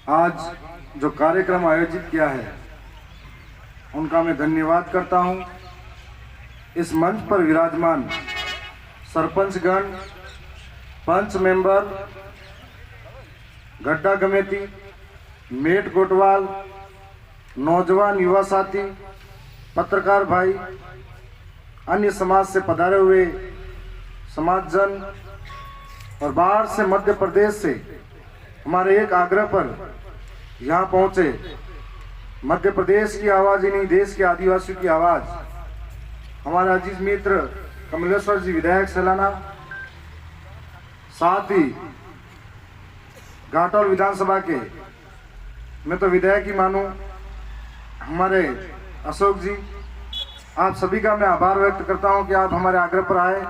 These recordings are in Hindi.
आज जो कार्यक्रम आयोजित किया है उनका मैं धन्यवाद करता हूं। इस मंच पर विराजमान सरपंचगण, पंच मेंबर, गड्ढा कमेटी, मेट कोटवाल, नौजवान युवा साथी, पत्रकार भाई, अन्य समाज से पधारे हुए समाजजन और बाहर से मध्य प्रदेश से हमारे एक आग्रह पर यहाँ पहुँचे। मध्य प्रदेश की आवाज़ ही नहीं, देश के आदिवासियों की आवाज़ हमारे अजीज मित्र कमलेश्वर जी विधायक सैलाना, साथ ही घाटोल विधानसभा के, मैं तो विधायक ही मानूं, हमारे अशोक जी, आप सभी का मैं आभार व्यक्त करता हूं कि आप हमारे आग्रह पर आए।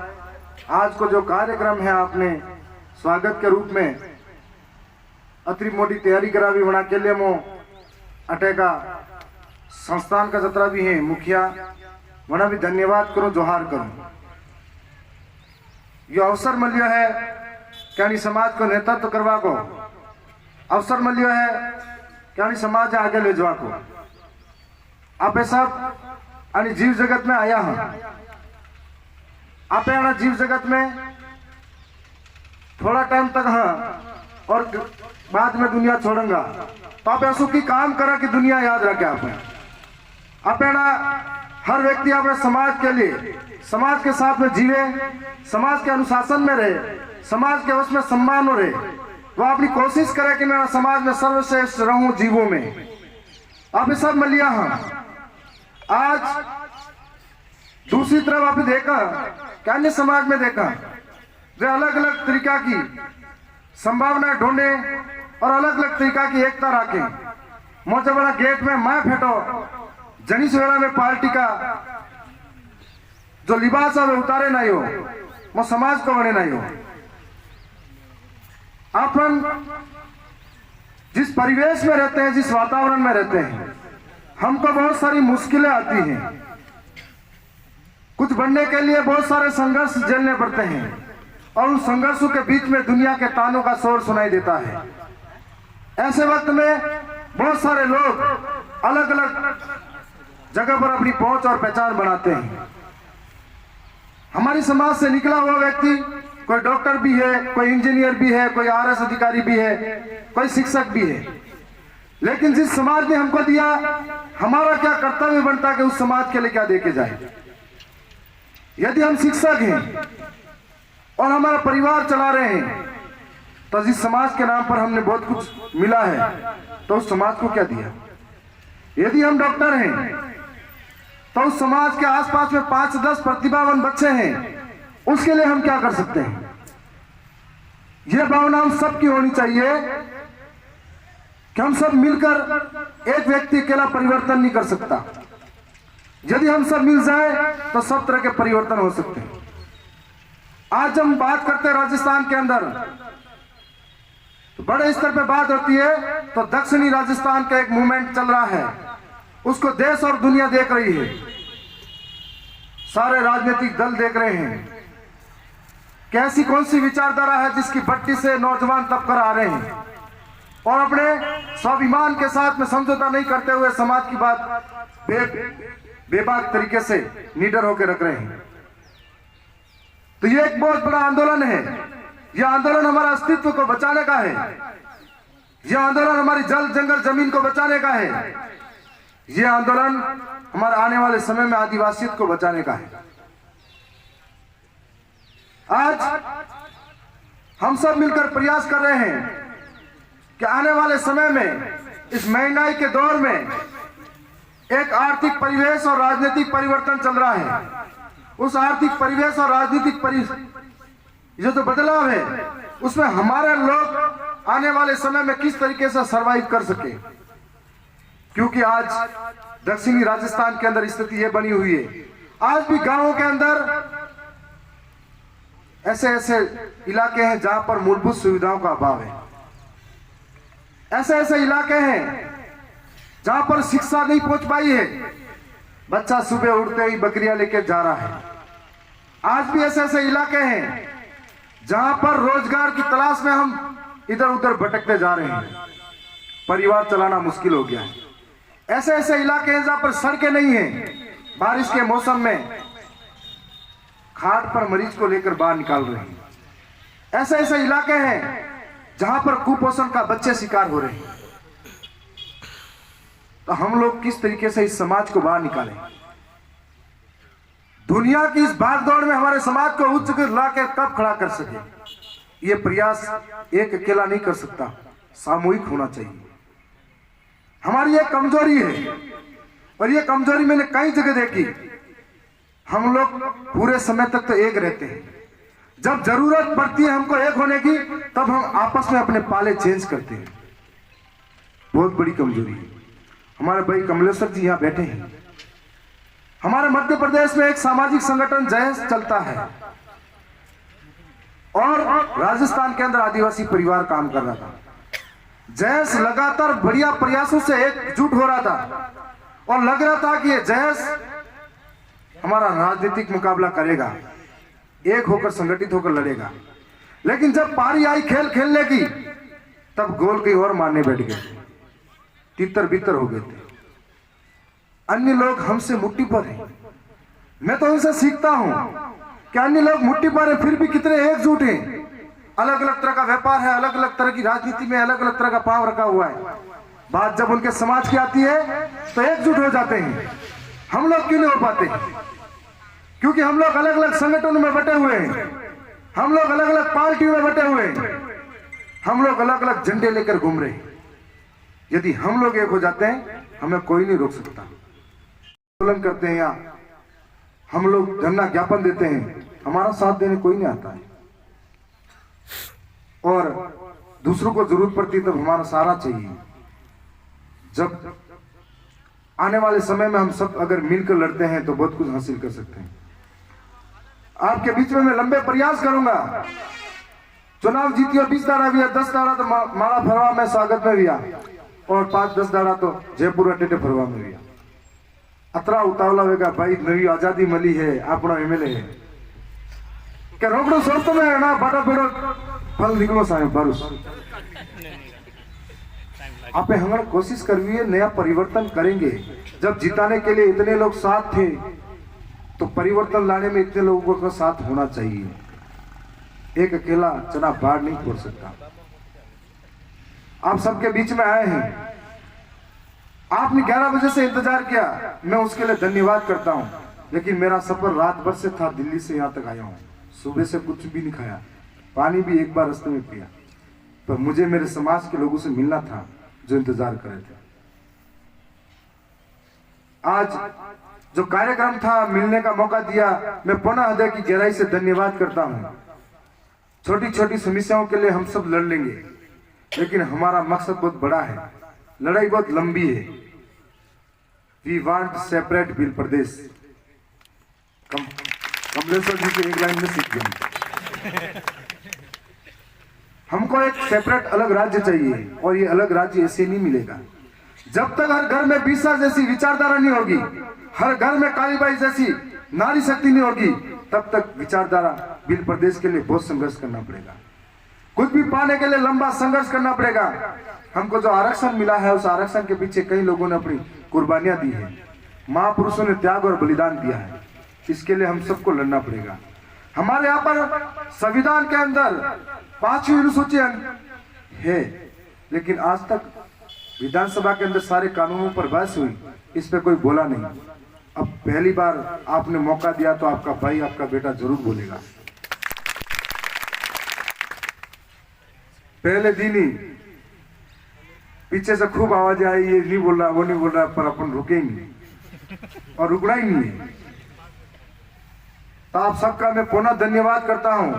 आज को जो कार्यक्रम है आपने स्वागत के रूप में अति मोटी तैयारी करा भी बना के लिए मो अटेका संस्थान का जतरा भी है मुखिया वना भी धन्यवाद करूं, जोहार करूं। ये अवसर मिलियो है क्या समाज को नेतृत्व करवा को, अवसर मिलियो है क्या समाज आगे ले जावा को। आप सब आणि जीव जगत में आया हूं, आप जीव जगत में थोड़ा टाइम तक हाँ और बाद में दुनिया छोड़ूंगा, तो आप ऐसा की काम करा कि दुनिया याद रखे। आप हर व्यक्ति अपने समाज के लिए, समाज के साथ में जीवे, समाज के अनुशासन में रहे, समाज के उसमें सम्मान रहे, वो अपनी कोशिश करे कि मैं समाज में सर्वश्रेष्ठ रहूं जीवों में। आप सब मिलिया हाँ। आज दूसरी तरफ आपने देखा कि अन्य समाज में देखा जो अलग अलग तरीका की संभावनाएं ढूंढे और अलग अलग तरीका की एकता रखे। मोचा बड़ा गेट में मैं फेटो जनी सवेरा में पार्टी का जो लिबास है उतारे नहीं हो, वो समाज को बने नहीं हो। अपन जिस परिवेश में रहते हैं, जिस वातावरण में रहते हैं, हमको बहुत सारी मुश्किलें आती हैं। कुछ बनने के लिए बहुत सारे संघर्ष झेलने पड़ते हैं और उन संघर्षों के बीच में दुनिया के तानों का शोर सुनाई देता है। ऐसे वक्त में बहुत सारे लोग अलग अलग जगह पर अपनी पहुंच और पहचान बनाते हैं। हमारी समाज से निकला हुआ व्यक्ति कोई डॉक्टर भी है, कोई इंजीनियर भी है, कोई आरएस अधिकारी भी है, कोई शिक्षक भी है। लेकिन जिस समाज ने हमको दिया, हमारा क्या कर्तव्य बनता है कि उस समाज के लिए क्या देके जाए। यदि हम शिक्षक हैं और हमारा परिवार चला रहे हैं, तो जिस समाज के नाम पर हमने बहुत कुछ मिला है, तो उस समाज को क्या दिया। यदि हम डॉक्टर हैं तो उस समाज के आसपास में 5-10 प्रतिभावान बच्चे हैं, उसके लिए हम क्या कर सकते हैं। यह भावना हम सबकी होनी चाहिए कि हम सब मिलकर, एक व्यक्ति अकेला परिवर्तन नहीं कर सकता। यदि हम सब मिल जाए तो सब तरह के परिवर्तन हो सकते हैं। आज हम बात करते हैं राजस्थान के अंदर, तो बड़े स्तर पे बात होती है, तो दक्षिणी राजस्थान का एक मूवमेंट चल रहा है, उसको देश और दुनिया देख रही है, सारे राजनीतिक दल देख रहे हैं। कैसी कौन सी विचारधारा है जिसकी भट्टी से नौजवान तबकर आ रहे हैं और अपने स्वाभिमान के साथ में समझौता नहीं करते हुए समाज की बात बेबाक तरीके से निडर होकर रख रहे हैं। तो ये एक बहुत बड़ा आंदोलन है। यह आंदोलन हमारे अस्तित्व को बचाने का है। यह आंदोलन हमारी जल जंगल जमीन को बचाने का है। यह आंदोलन हमारे आने वाले समय में आदिवासियों को बचाने का है। आज हम सब मिलकर प्रयास कर रहे हैं कि आने वाले समय में इस महंगाई के दौर में एक आर्थिक परिवेश और राजनीतिक परिवर्तन चल रहा है। उस आर्थिक परिवेश और राजनीतिक जो बदलाव है, उसमें हमारे लोग आने वाले समय में किस तरीके से सरवाइव कर सके। क्योंकि आज दक्षिणी राजस्थान के अंदर स्थिति यह बनी हुई है, आज भी गांवों के अंदर ऐसे ऐसे इलाके हैं जहां पर मूलभूत सुविधाओं का अभाव है। ऐसे ऐसे इलाके हैं जहां पर शिक्षा नहीं पहुंच पाई है। बच्चा सुबह उठते ही बकरियां लेके जा रहा है। आज भी ऐसे ऐसे इलाके हैं जहां पर रोजगार की तलाश में हम इधर उधर भटकते जा रहे हैं। परिवार चलाना मुश्किल हो गया है। ऐसे ऐसे इलाके हैं जहां पर सड़कें नहीं है, बारिश के मौसम में खाट पर मरीज को लेकर बाहर निकाल रहे हैं। ऐसे ऐसे इलाके हैं जहां पर कुपोषण का बच्चे शिकार हो रहे हैं। तो हम लोग किस तरीके से इस समाज को बाहर निकालें? दुनिया की इस भागदौड़ में हमारे समाज को उच्च लाकर कब खड़ा कर सके, ये प्रयास एक अकेला नहीं कर सकता, सामूहिक होना चाहिए। हमारी ये कमजोरी है और ये कमजोरी मैंने कई जगह देखी। हम लोग पूरे समय तक तो एक रहते हैं, जब जरूरत पड़ती है हमको एक होने की तब हम आपस में अपने पाले चेंज करते हैं। बहुत बड़ी कमजोरी है। हमारे भाई कमलेश्वर जी यहाँ बैठे हैं। हमारे मध्य प्रदेश में एक सामाजिक संगठन जयस चलता है और राजस्थान के अंदर आदिवासी परिवार काम कर रहा था। जयस लगातार बढ़िया प्रयासों से एकजुट हो रहा था और लग रहा था कि ये जयस हमारा राजनीतिक मुकाबला करेगा, एक होकर संगठित होकर लड़ेगा। लेकिन जब पारी आई खेल खेलने की तब गोल कहीं और मारने बैठ गए, तितर बितर हो गए थे। अन्य लोग हमसे मुट्ठी पर हैं। मैं तो उनसे सीखता हूं कि अन्य लोग मुट्ठी पर हैं फिर भी कितने एकजुट हैं। अलग अलग तरह का व्यापार है, अलग अलग तरह की राजनीति में अलग अलग तरह का पाव रखा हुआ है। बात जब उनके समाज की आती है तो एकजुट हो जाते हैं। हम लोग क्यों नहीं हो पाते? क्योंकि हम लोग अलग अलग संगठनों में बटे हुए हैं, हम लोग अलग अलग पार्टियों में बटे हुए हैं, हम लोग अलग अलग झंडे लेकर घूम रहे हैं। यदि हम लोग एक हो जाते हैं हमें कोई नहीं रोक सकता। आंदोलन करते हैं या हम लोग धरना ज्ञापन देते हैं, हमारा साथ देने कोई नहीं आता है। और दूसरों को जरूरत पड़ती है तब हमारा सहारा चाहिए। जब आने वाले समय में हम सब अगर मिलकर लड़ते हैं तो बहुत कुछ हासिल कर सकते हैं। आपके बीच में मैं लंबे प्रयास करूंगा। चुनाव जीती और 20 दाड़ा भी है, 10 दाड़ा तो माड़ा फरवा में स्वागत में भी आ और 5-10 दाड़ा तो जयपुर अटेटे फरवा में भी आ। अतरा उतावला वेगा भाई नवी आजादी मिली है, अपना एमएलए है के रोकड़ो सोचतो में ना बाटा पेड़ो फल निकलो साहेब बारूस। आपे हमें कोशिश करवी है, नया परिवर्तन करेंगे। जब जिताने के लिए इतने लोग साथ थे तो परिवर्तन लाने में इतने लोगों का साथ होना चाहिए। एक अकेला चना बाढ़ नहीं फोड़ सकता। आप सबके बीच में आए हैं, आपने 11 बजे से इंतजार किया, मैं उसके लिए धन्यवाद करता हूं। लेकिन मेरा सफर रात भर से था, दिल्ली से यहां तक आया हूं। सुबह से कुछ भी नहीं खाया, पानी भी एक बार रास्ते में पिया, पर मुझे मेरे समाज के लोगों से मिलना था जो इंतजार कर रहे थे। आज जो कार्यक्रम था, मिलने का मौका दिया, मैं पुनः हृदय की गहराई से धन्यवाद करता हूं। छोटी छोटी समस्याओं के लिए हम सब लड़ लेंगे, लेकिन हमारा मकसद बहुत बड़ा है, लड़ाई बहुत लंबी है। वी वांट सेपरेट बिल प्रदेश। कमलेश्वर जी के एक लाइन में सीख गए। हमको एक सेपरेट अलग राज्य चाहिए और ये अलग राज्य ऐसे नहीं मिलेगा। जब तक हर घर में बीसा जैसी विचारधारा नहीं होगी, हर घर में कालीबाई जैसी नारी शक्ति नहीं होगी, तब तक विचारधारा बिल प्रदेश के लिए बहुत संघर्ष करना पड़ेगा। कुछ भी पाने के लिए लंबा संघर्ष करना पड़ेगा। हमको जो आरक्षण मिला है उस आरक्षण के पीछे कई लोगों ने अपनी कुर्बानियां दी है, महापुरुषों ने त्याग और बलिदान दिया है। इसके लिए हम सबको लड़ना पड़ेगा। हमारे यहाँ पर संविधान के अंदर 5वीं अनुसूची है, लेकिन आज तक विधानसभा के अंदर सारे कानूनों पर बहस हुई, इस पे कोई बोला नहीं। अब पहली बार आपने मौका दिया तो आपका भाई, आपका बेटा जरूर बोलेगा। पहले दिन ही पीछे से खूब आवाज आई, ये नहीं बोल रहा, वो नहीं बोल रहा, पर अपन रुकेंगे और रुकना ही नहीं है। तो आप सबका मैं पुनः धन्यवाद करता हूं।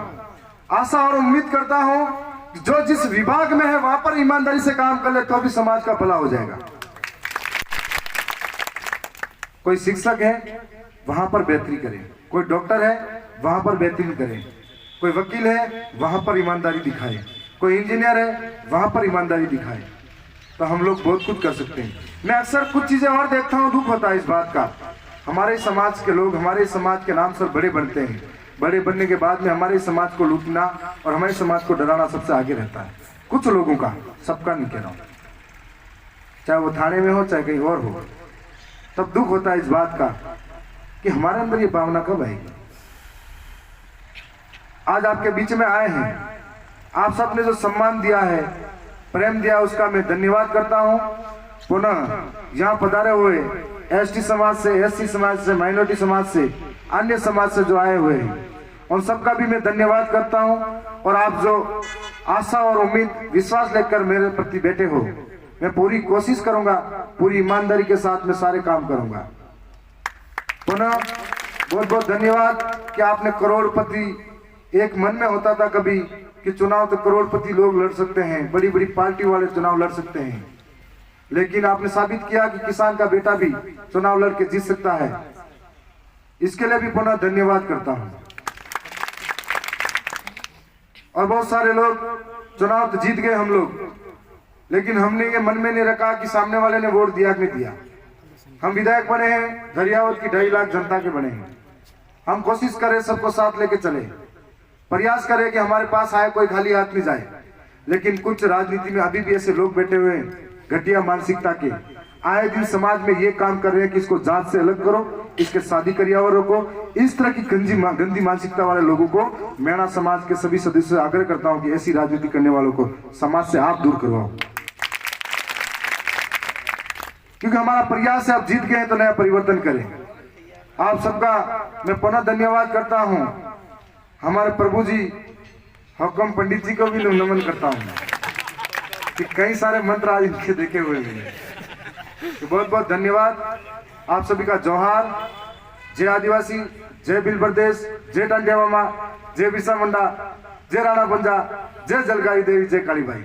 आशा और उम्मीद करता हूं कि जो जिस विभाग में है वहां पर ईमानदारी से काम कर ले तो भी समाज का भला हो जाएगा। कोई शिक्षक है वहां पर बेहतरी करें, कोई डॉक्टर है वहां पर बेहतरी करें, कोई वकील है वहां पर ईमानदारी दिखाए, कोई इंजीनियर है वहां पर ईमानदारी दिखाए, तो हम लोग बहुत कुछ कर सकते हैं। मैं अक्सर कुछ चीजें और देखता हूं, दुख होता है इस बात का। हमारे समाज के लोग हमारे समाज के नाम से बड़े बनते हैं, बड़े बनने के बाद में हमारे समाज को लूटना और हमारे समाज को डराना सबसे आगे रहता है। कुछ लोगों का, सबका नहीं कह रहा हूं। चाहे वो थाने में हो चाहे कहीं और हो, तब दुख होता है इस बात का कि हमारे अंदर ये भावना कब आएगी। आज आपके बीच में आए हैं, आप सबने जो सम्मान दिया है, प्रेम दिया, उसका मैं धन्यवाद करता हूं। पुनः यहाँ पधारे हुए एसटी समाज से, एससी समाज से, माइनॉरिटी समाज से, अन्य समाज से जो आए हुए हैं, उन सबका भी मैं धन्यवाद करता हूं। और आप जो आशा और उम्मीद, विश्वास लेकर मेरे प्रति बैठे हो, मैं पूरी कोशिश करूंगा, पूरी ईमानदारी के साथ मैं सारे काम करूंगा। पुनः बहुत बहुत धन्यवाद कि आपने करोड़पति, एक मन में होता था कभी कि चुनाव तो करोड़पति लोग लड़ सकते हैं, बड़ी बड़ी पार्टी वाले चुनाव लड़ सकते हैं, लेकिन आपने साबित किया कि किसान का बेटा भी चुनाव लड़ के जीत सकता है। इसके लिए भी पुनः धन्यवाद करता हूं। और बहुत सारे लोग चुनाव तो जीत गए हम लोग, लेकिन हमने ये मन में नहीं रखा कि सामने वाले ने वोट दिया कि नहीं दिया। हम विधायक बने हैं, धरियावत की 2.5 लाख जनता के बने हैं। हम कोशिश करें सबको साथ लेके चले, प्रयास करें कि हमारे पास आए कोई खाली हाथ नहीं जाए। लेकिन कुछ राजनीति में अभी भी ऐसे लोग बैठे हुए हैं घटिया मानसिकता के, आए दिन समाज में ये काम कर रहे हैं कि इसको जात से अलग करो, इसके शादी करियावर रोको। इस तरह की गंदी मानसिकता वाले लोगों को मेरा समाज के सभी सदस्यों से आग्रह करता हूं कि ऐसी राजनीति करने वालों को समाज से आप दूर करवाओ, क्योंकि हमारा प्रयास है, आप जीत गए हैं तो नया परिवर्तन करें। आप सबका मैं पुनः धन्यवाद करता हूं। हमारे प्रभु जी हुक्म पंडित जी को भी नमन करता हूं कि कई सारे मंत्र आज इनके देखे हुए हैं। तो बहुत बहुत धन्यवाद आप सभी का। जोहार। जय आदिवासी, जय बिल प्रदेश, जय टांडिया मामा, जय बिरसा मुंडा, जय राणा पंजा, जय जलगाई देवी, जय काली बाई।